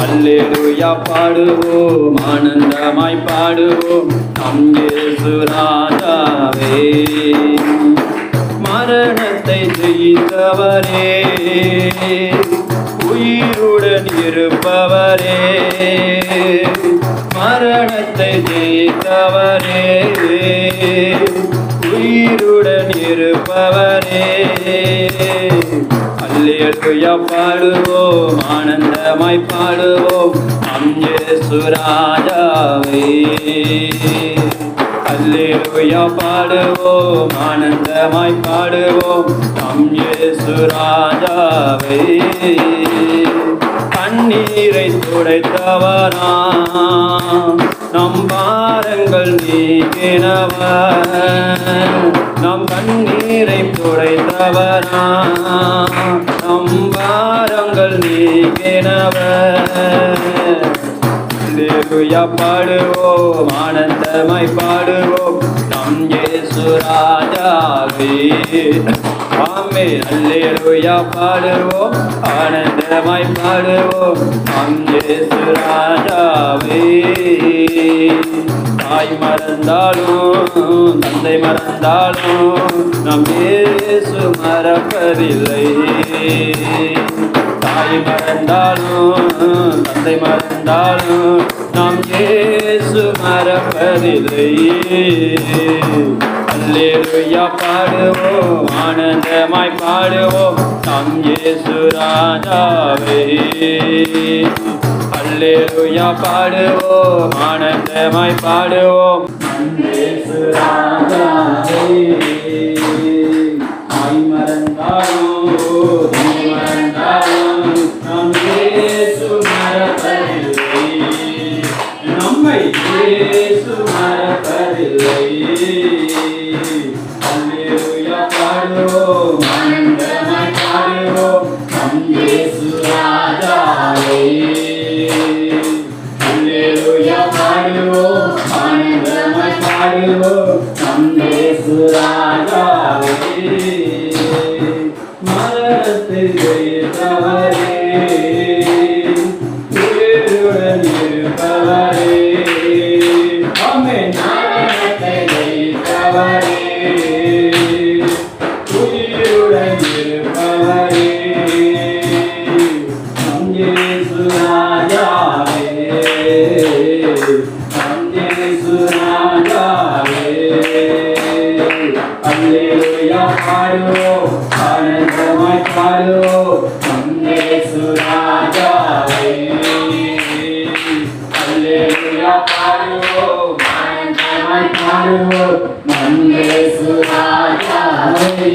அல்லேலூயா பாடுவோம், ஆனந்தமாய் பாடுவோம் நம் இயேசு ராஜாவே. மரணத்தை ஜெயித்தவரே, உயிருடன் இருப்பவரே, மரணத்தை ஜெயித்தவரே, உயிருடன் இருப்பவரே. அல்லேலூயா பாடுவோம், ஆனந்தமாய் பாடுவோம் நம் இயேசு ராஜாவே. அல்லேலூயா பாடுவோம், ஆனந்தமாய் பாடுவோம் நம் இயேசு ராஜாவே. கண்ணீரை துடைத்தவராம், நம் பாரங்கள் நீக்கினவர், நம் கண்ணீரை துடைத்தவராம், நம் பாரங்கள் நீக்கினவர். அல்லேலூயா பாடுவோம், ஆனந்தமாய் பாடுவோம் நம் இயேசு ராஜாவே. ஆமென். அல்லேலூயா பாடுவோம், ஆனந்தமாய் பாடுவோம் நம் இயேசு ராஜாவே. தாய் மறந்தாலும் தந்தை மறந்தாலும் நம் இயேசு மறப்பதில்லை. தாய் மறந்தாலும் தந்தை மறந்தாலும் நம் இயேசு மறப்பதில்லை. அல்லேலூயா பாடுவோம், ஆனந்தமாய் பாடுவோம் நம் இயேசு ராஜாவே. அல்லேலூயா பாடுவோம், ஆனந்தமாய் பாடுவோம் நம் இயேசு ராஜாவே. தாய் மறந்தாலும் தந்தை மறந்தாலும் நம் இயேசு மறப்பதில்லை. நம்மை இயேசு மறப்பதில்லை. அல்லேலூயா பாடுவோம், ஆனந்தமாய் பாடுவோம் நம் இயேசு ராஜாவே. அல்லேலூயா பாடுவோம், ஆனந்தமாய் பாடுவோம் நம் இயேசு ராஜாவே. மரணத்தை ஜெயித்தவரே, உயிருடன் இருப்பவரே, ஆமென். மரணத்தை ஜெயித்தவரே, உயிருடன் இருப்பவரே நம் இயேசு ராஜாவே. நம் இயேசு ராஜாவே. அல்லேலூயா பாடுவோம், ஆனந்தமாய் பாடுவோம் நம் இயேசு ராஜாவே. அல்லேலூயா பாடுவோம், ஆனந்தமாய் பாடுவோம் நம் இயேசு ராஜாவே.